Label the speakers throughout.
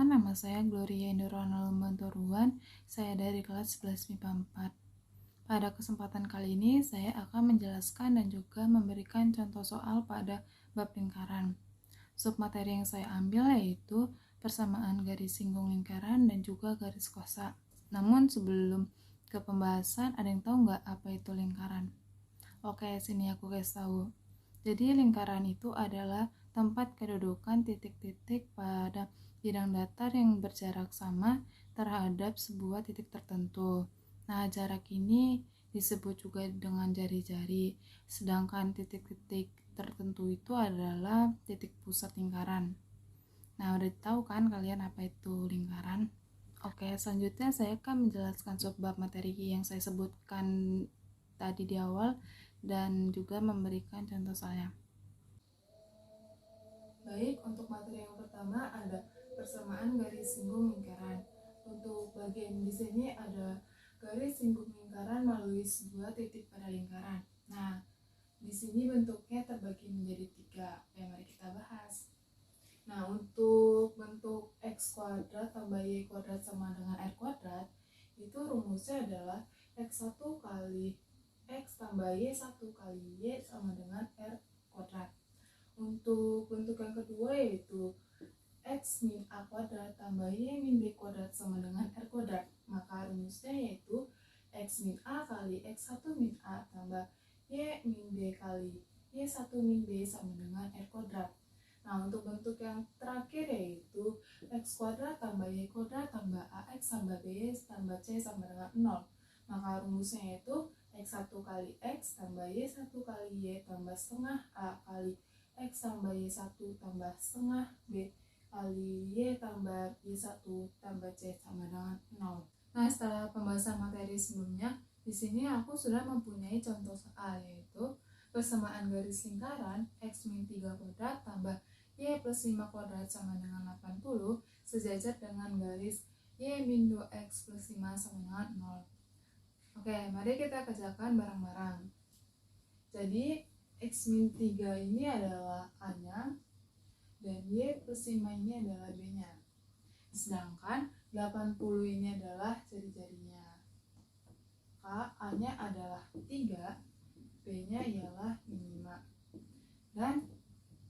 Speaker 1: Perkenalkan, nama saya Gloria Indorana Lembantoruan. Saya dari kelas 11 MIPA 4. Pada kesempatan kali ini, saya akan menjelaskan dan juga memberikan contoh soal pada bab lingkaran. Submateri yang saya ambil yaitu persamaan garis singgung lingkaran dan juga garis kosa. Namun sebelum ke pembahasan, ada yang tahu nggak apa itu lingkaran? Oke, sini aku kasih tahu. Jadi lingkaran itu adalah tempat kedudukan titik-titik pada bidang datar yang berjarak sama terhadap sebuah titik tertentu. Nah, jarak ini disebut juga dengan jari-jari, sedangkan titik-titik tertentu itu adalah titik pusat lingkaran. Nah, udah tahu kan kalian apa itu lingkaran? Oke, selanjutnya saya akan menjelaskan subbab materi yang saya sebutkan tadi di awal dan juga memberikan contoh soalnya. Baik, untuk materi yang pertama ada persamaan garis singgung lingkaran. Untuk bagian di sini ada garis singgung lingkaran melalui sebuah titik pada lingkaran. Nah, di sini bentuknya terbagi menjadi 3. Mari kita bahas. Nah, untuk bentuk x kuadrat tambah y kuadrat sama dengan r kuadrat, itu rumusnya adalah x1 kali x tambah y1 kali y sama dengan r kuadrat. Untuk bentuk yang kedua yaitu x min a kuadrat tambah y min b kuadrat sama dengan r kuadrat. Maka rumusnya yaitu x min a kali x1 min a tambah y min b kali y1 min b sama dengan r kuadrat. Nah, untuk bentuk yang terakhir yaitu x kuadrat tambah y kuadrat tambah ax tambah b tambah c sama dengan 0. Maka rumusnya yaitu x1 kali x tambah y1 kali y tambah setengah a kali x tambah y1 tambah setengah b kali y tambah y1 tambah c sama dengan 0. Nah, setelah pembahasan materi sebelumnya, di sini aku sudah mempunyai contoh soal yaitu persamaan garis lingkaran x min 3 kuadrat tambah y plus 5 kuadrat sama dengan 80 sejajar dengan garis y min 2x plus 5 sama dengan 0. Oke, mari kita kerjakan bareng-bareng. Jadi x min 3 ini adalah A-nya dan y plus 5 ini adalah B-nya. Sedangkan 80 ini adalah jari-jarinya. A-nya adalah 3, B-nya ialah 5. Dan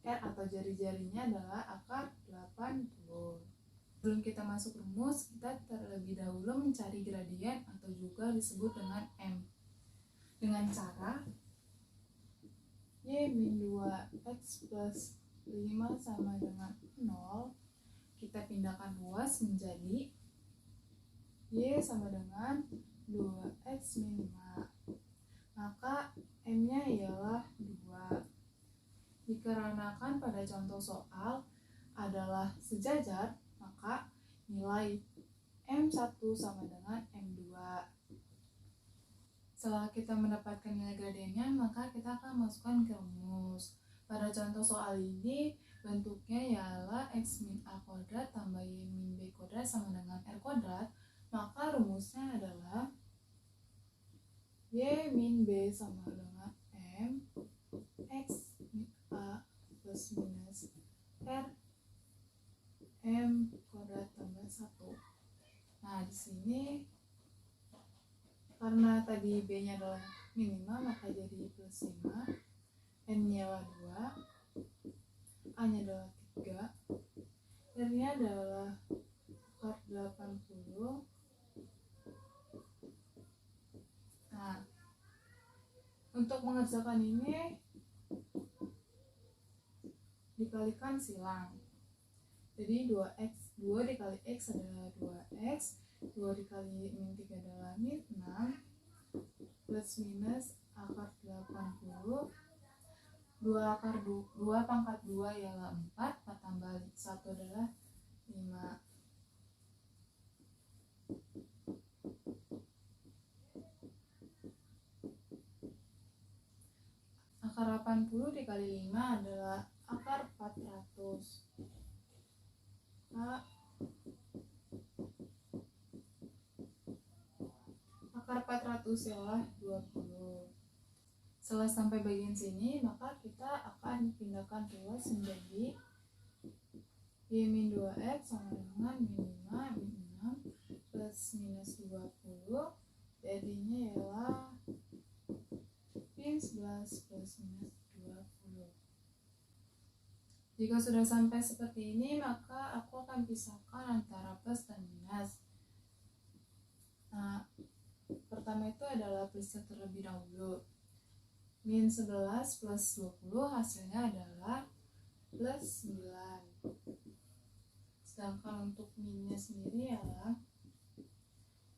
Speaker 1: R atau jari-jarinya adalah akar 80. Sebelum kita masuk rumus, kita terlebih dahulu mencari gradien atau juga disebut dengan M. Dengan cara y min 2x plus 5 sama dengan 0, kita pindahkan luas menjadi y sama dengan 2x min 5. Maka M-nya ialah 2. Dikarenakan pada contoh soal adalah sejajar, maka nilai M1 sama dengan M2. Setelah kita mendapatkan nilai gradiennya, maka kita akan masukkan ke rumus. Pada contoh soal ini, bentuknya ialah x min a kuadrat tambah y min b kuadrat sama dengan r kuadrat. Maka rumusnya adalah y min b sama dengan m x min a plus minus r m kuadrat tambah 1. Nah, di sini karena tadi B-nya adalah minimal, maka jadi plus 5. N-nya adalah 2. A-nya adalah 3. R-nya adalah akar 80. Nah, untuk mengerjakan ini dikalikan silang. Jadi 2 dikali X adalah 2X, 2 dikali min 3 adalah min 6, plus minus akar 80, 2 pangkat 2 ialah 4, 4 tambah 1 adalah 5. Akar 80 dikali 5 adalah akar 400. Akar 400 ialah 20. Setelah sampai bagian sini, maka kita akan pindahkan ruas menjadi Y min 2X sama dengan min 5 min 6 plus minus 20, jadinya ialah min 11 plus minus 20. Jika sudah sampai seperti ini, maka aku akan pisahkan antara plus dan minus. Nah, pertama itu adalah plusnya terlebih dahulu. Min 11 plus 20 hasilnya adalah plus 9. Sedangkan untuk minnya sendiri adalah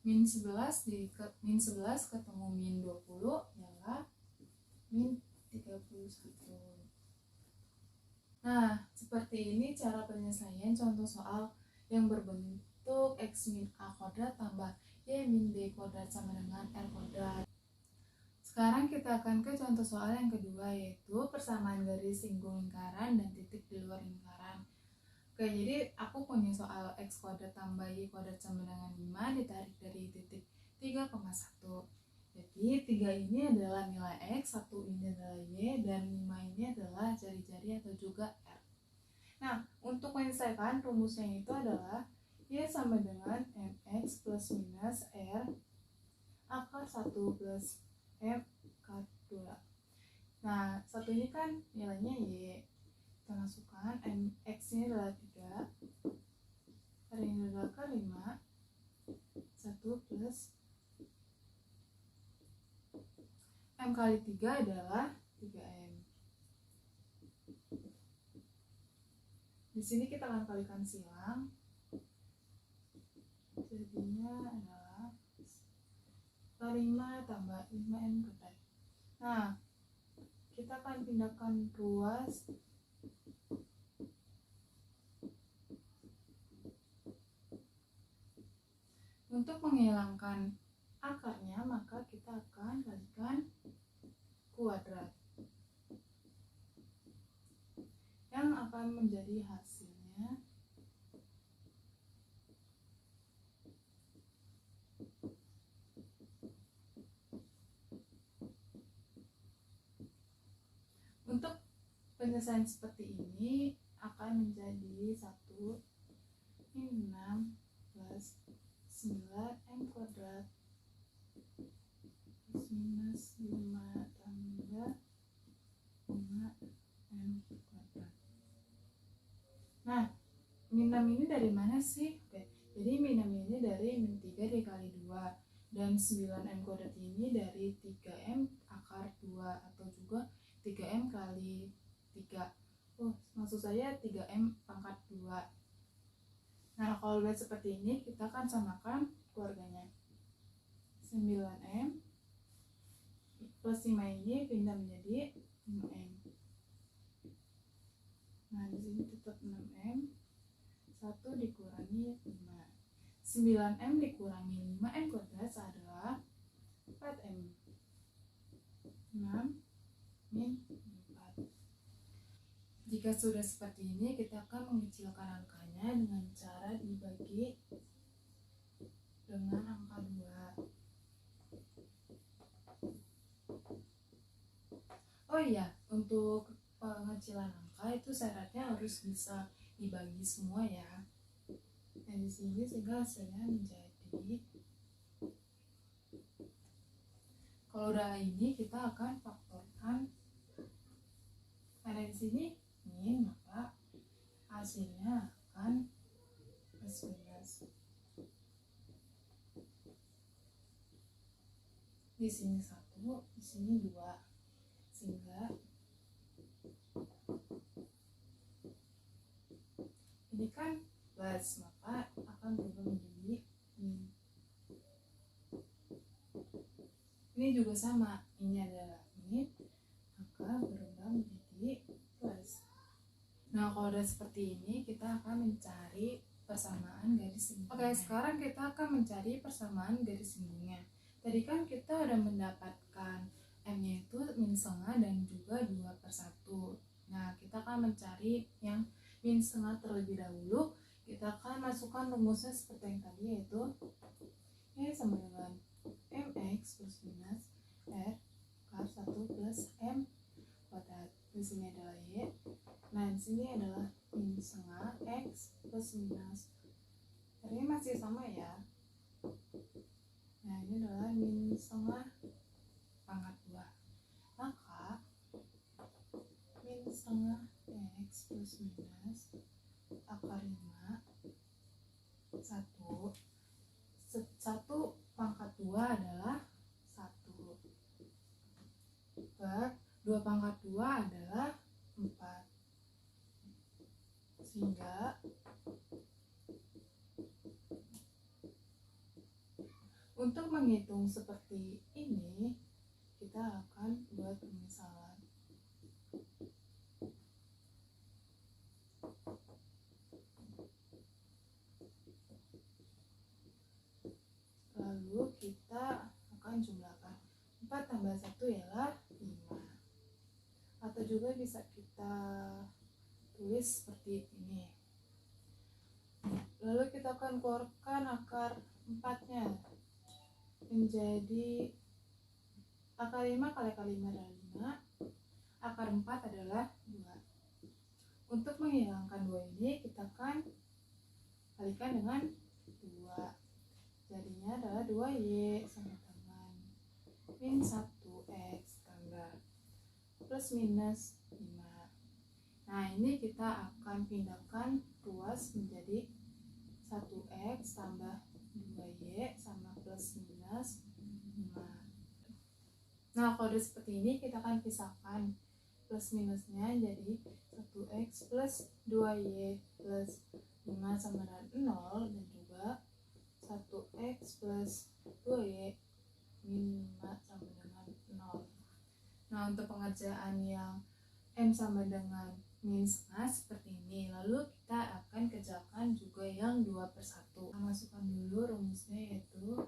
Speaker 1: min 11 ketemu min 20 ialah min 31. Nah, seperti ini cara penyelesaian contoh soal yang berbentuk X min A kuadrat tambah Y min B kuadrat sama dengan R kuadrat. Sekarang kita akan ke contoh soal yang kedua, yaitu persamaan garis singgung lingkaran dan titik di luar lingkaran. Oke, jadi aku punya soal X kuadrat tambah Y kuadrat sama dengan 5 ditarik dari titik 3,1. Jadi 3 ini adalah nilai X, 1 ini adalah Y, dan 5 ini adalah jari-jari atau juga R. Nah, untuk menyelesaikan rumusnya itu adalah Y sama dengan MX plus minus R akar 1 plus M akar 2. Nah, 1 ini kan nilainya Y. Kita masukkan MX ini adalah 3, R ini adalah akar 5, 1 plus M kali 3 adalah 3M. Di sini kita akan kalikan silang. Jadinya adalah 5 tambah 5M kuadrat. Nah, kita akan pindahkan ruas untuk menghilangkan akarnya, maka kita akan kalikan kuadrat yang akan menjadi hasilnya untuk penyelesaian seperti ini akan menjadi 1 min 6 plus 9M kuadrat plus minus 5 tambah 5M kuadrat. Nah, min 6 ini dari mana sih? Oke, jadi min 6 ini dari min 3 dikali 2, dan 9M kuadrat ini dari 3M akar 2 atau juga 3M kali 3. Maksud saya 3M pangkat 2. Nah, kalau udah seperti ini, kita akan samakan keluarganya. 9M plus 5 ini pindah menjadi 5M. Nah, di sini tetap 6M. 1 dikurangi 5. 9M dikurangi 5M kuadrat adalah 4M. 6 min 4. Jika sudah seperti ini, kita akan mengecilkan angkanya dengan cara dibagi dengan angka 2. Oh iya, untuk pengecilan angka itu syaratnya harus bisa dibagi semua ya. Dan di sini sehingga hasilnya menjadi, kalau udah ini kita akan faktorkan, karena di sini min, maka hasilnya akan plus minus. Di sini 1, di sini 2, sehingga ini kan plus, maka akan berubah menjadi min. Ini juga sama, ini adalah min, maka berubah menjadi plus. Nah, kalau udah seperti ini, kita akan mencari persamaan garis singgungnya. Oke, sekarang kita akan mencari persamaan garis singgungnya. Tadi kan kita udah mendapatkan M-nya itu min setengah dan juga 2/1. Nah, kita akan mencari yang min setengah terlebih dahulu. Kita akan masukkan rumusnya seperti yang tadi, yaitu Y sama dengan MX plus minus R akar 1 plus M kuadrat. Di sini adalah Y. Nah, di sini adalah min setengah X plus minus. Ini masih sama ya. Nah, ini adalah min setengah pangkat 2. Maka min setengah X plus minus akar 5 1 pangkat 2 adalah 1 per 2 pangkat 2 adalah 4. Sehingga untuk menghitung seperti ini, kita akan buat pemisalan. Lalu kita akan jumlahkan 4 tambah 1 ialah 5. Atau juga bisa kita tulis seperti ini. Lalu kita akan keluarkan akar 4-nya menjadi akar 5 kali akar 5 adalah 5. Akar 4 adalah 2. Untuk menghilangkan 2 ini kita akan kalikan dengan 2. Jadinya adalah 2Y sama dengan min 1X tambah plus minus 5. Nah, ini kita akan pindahkan ruas menjadi 1X tambah 2Y sama plus minus 5. Nah, kalau seperti ini kita akan pisahkan plus minusnya jadi 1X plus 2Y plus 5 sama dengan 0 dan juga 1X plus 2Y min 5 sama dengan 0. Nah, untuk pengerjaan yang M sama dengan min setengah seperti ini. Lalu kita akan kerjakan juga yang 2/1. Kita masukkan dulu rumusnya, yaitu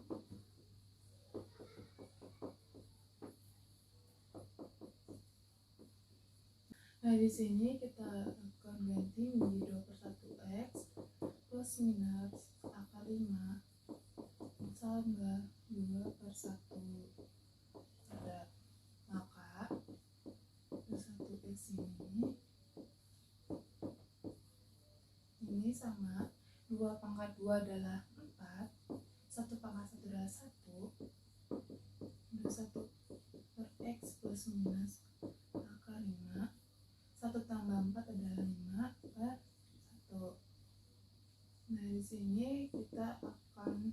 Speaker 1: nah, di sini kita akan ganti menjadi 2/1X plus minus akar 5 tambah 2/1. Maka 1X ini sama 2 pangkat 2 adalah 4, 1 pangkat 1 adalah 1, 1 per X plus minus akar 5, 1 tambah 4 adalah 5 per 1. Nah, di sini kita akan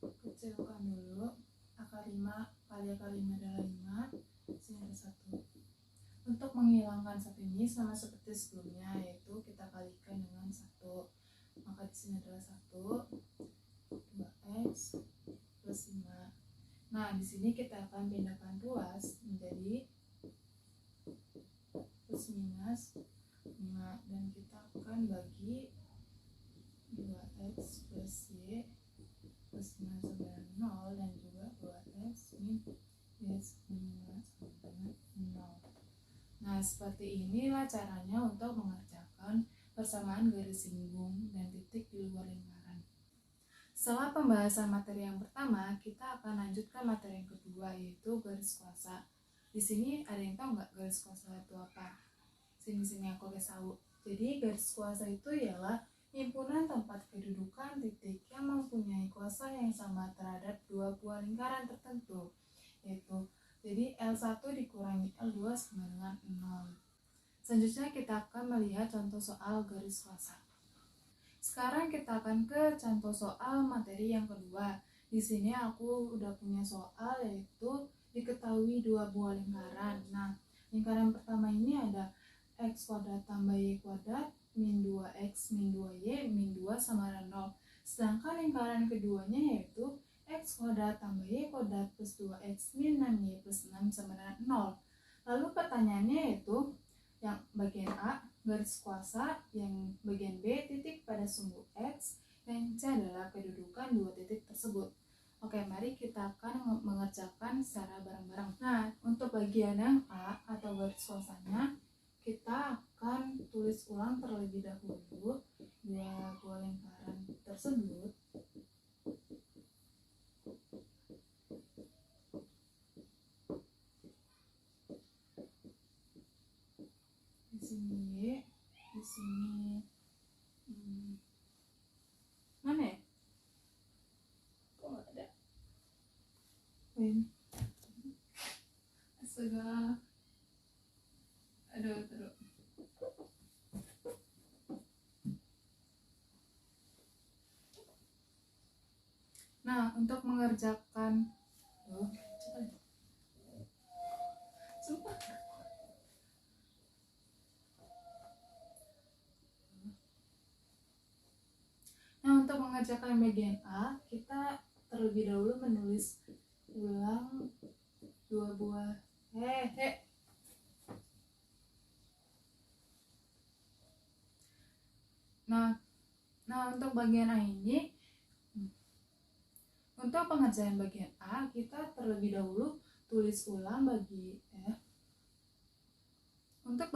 Speaker 1: kecilkan dulu. Akar 5 kali akar 5 adalah 5, sini ada 1. Untuk menghilangkan 1 ini sama seperti sebelumnya, yaitu kita kalikan dengan 1. Maka di sini adalah 1, 2X plus 5. Nah, di sini kita akan pindahkan ruas menjadi plus minus 5 dan kita akan bagi 2X plus Y plus 5 sama dengan 0 dan juga 2X min Y sama dengan 0. Nah, seperti inilah caranya untuk mengerjakan persamaan garis singgung dan titik di luar lingkaran. Setelah pembahasan materi yang pertama, kita akan lanjutkan materi yang kedua, yaitu garis kuasa. Di sini ada yang tahu nggak garis kuasa itu apa? Sini aku kasih tahu. Jadi garis kuasa itu ialah himpunan tempat kedudukan titik yang mempunyai kuasa yang sama terhadap dua buah lingkaran tertentu, yaitu jadi L1 dikurangi L2 sama dengan 0. Selanjutnya kita akan melihat contoh soal garis kuasa. Sekarang kita akan ke contoh soal materi yang kedua. Di sini aku udah punya soal, yaitu diketahui dua buah lingkaran. Nah, lingkaran pertama ini ada X kuadrat tambah Y kuadrat min 2X min 2Y min 2 sama dengan 0. Sedangkan lingkaran keduanya yaitu X kuadrat tambah Y kuadrat plus 2X min 6Y plus 6 sama dengan 0. Lalu pertanyaannya yaitu yang bagian A garis kuasa, yang bagian B titik pada sumbu X, yang C adalah kedudukan dua titik tersebut. Oke, mari kita akan mengerjakan secara bareng-bareng. Nah, untuk bagian yang A atau garis kuasanya, kita akan tulis ulang terlebih dahulu dua buah lingkaran tersebut. Di sini Y, di sini min. Astaga. Aduh. Nah, untuk mengerjakan sumpah. Nah, untuk mengerjakan bagian A, kita terlebih dahulu menulis ulang dua buah Nah, untuk bagian A ini, untuk pengerjaan bagian A, kita terlebih dahulu tulis ulang untuk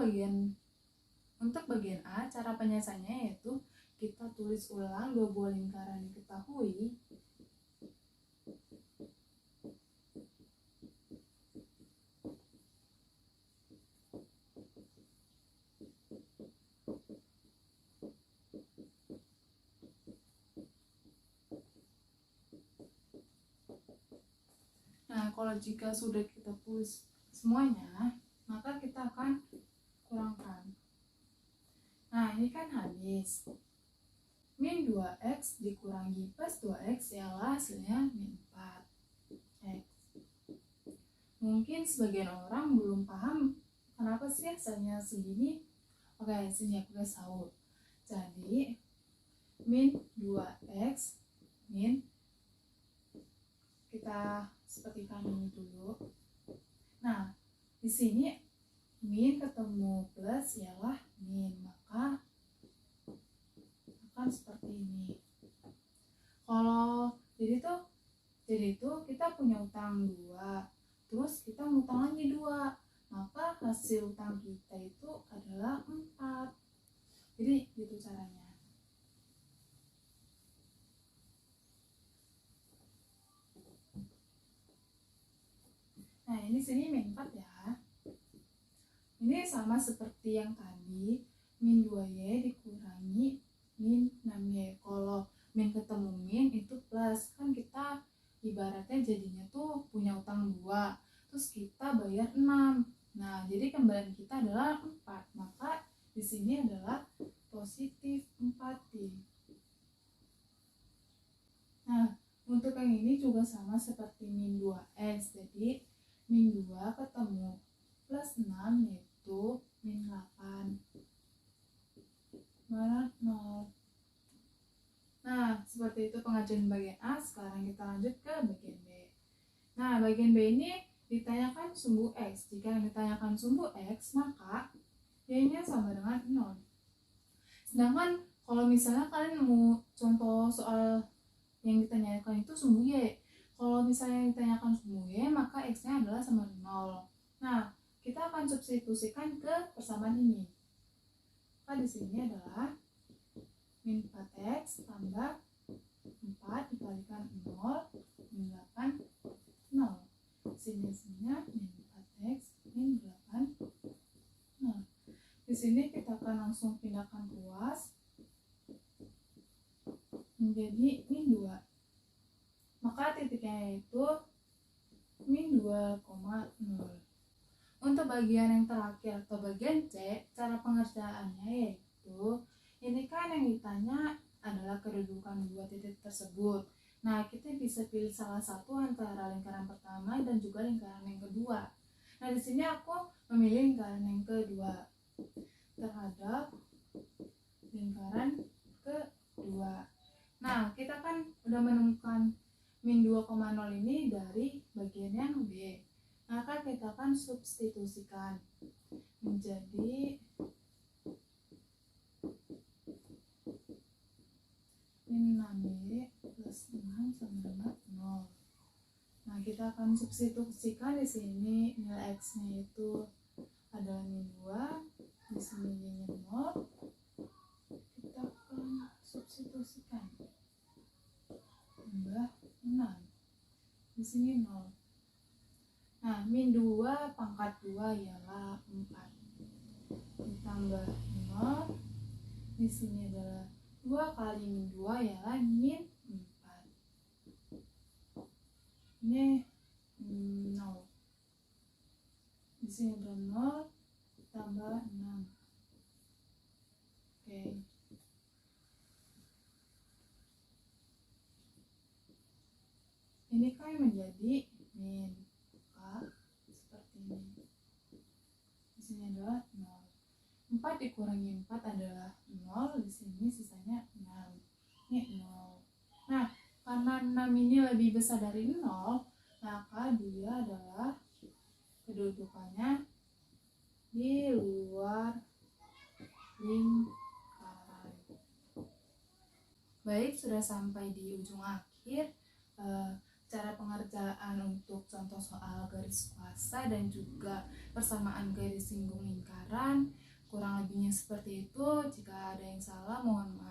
Speaker 1: bagian A, cara penyelesaiannya yaitu kita tulis ulang dua buah lingkaran diketahui Nah, kalau jika sudah kita tulis semuanya, maka kita akan kurangkan. Nah, ini kan habis. Min 2x dikurangi plus 2x ialah hasilnya min 4x. Mungkin sebagian orang belum paham kenapa sih hasilnya segini. Oke, sini aku kasih tahu. Jadi, min 2x min, kita sepertikan ini dulu. Nah, di sini min ketemu plus ialah min, maka akan seperti ini. Kalau jadi itu kita punya utang 2, terus kita ngutang lagi 2, maka hasil utang kita itu adalah 4. Jadi gitu caranya. Nah, ini sini min 4 ya. Ini sama seperti yang tadi, min 2y dikurangi min 6y. Kalau min ketemu min itu plus, kan kita ibaratnya jadinya tuh punya utang 2, terus kita bayar 6. Nah, jadi kembalian kita adalah 4. Maka di sini adalah positif 4D. Nah, untuk yang ini juga sama seperti min 2x. Jadi min 2 ketemu plus 6 yaitu min 8. Mana 0. Nah, seperti itu pengajuan bagian A. Sekarang kita lanjut ke bagian B. Nah, bagian B ini ditanyakan sumbu X. Jika yang ditanyakan sumbu X, maka Y-nya sama dengan 0. Sedangkan kalau misalnya kalian mau contoh soal yang ditanyakan itu sumbu Y. Kalau misalnya ditanyakan sumbu Y, maka X-nya adalah sama 0. Nah, kita akan substitusikan ke persamaan ini. Maka di sini adalah min 4x tambah 4 dikalikan 0, min 8, 0. Sini-sininya min 4x, min 8, 0. Di sini kita akan langsung pindahkan ruas menjadi min 2. Maka titiknya yaitu min 2,0. Untuk bagian yang terakhir atau bagian C, cara pengerjaannya yaitu ini kan yang ditanya adalah kedudukan dua titik tersebut. Nah, kita bisa pilih salah satu antara lingkaran pertama dan juga lingkaran yang kedua. Nah, di sini aku memilih lingkaran yang kedua terhadap lingkaran kedua. Nah, kita kan udah menemukan min 2,0 ini dari bagian yang B. Maka kita akan substitusikan menjadi min 6B plus 6 sama dengan 0. Nah, kita akan substitusikan di sini nilai X-nya itu adalah min 2, di sini Y-nya 0. Kita akan substitusikan tambah 6. Di sini 0. Nah, min 2 pangkat 2 ialah 4. Ditambah 0. Di sini adalah 2 kali min 2 ialah min 4. Ini min sini ada 0 tambah 6. Oke. Ini kan menjadi min. Maka seperti ini. Di sini adalah 0. 4 dikurangi 4 adalah 0. Di sini sisanya 6. Ini 0. Nah, karena 6 ini lebih besar dari 0, maka dia adalah kedudukannya di luar lingkaran. Baik, sudah sampai di ujung akhir cara pengerjaan untuk contoh soal garis kuasa dan juga persamaan garis singgung lingkaran. Kurang lebihnya seperti itu. Jika ada yang salah, mohon maaf.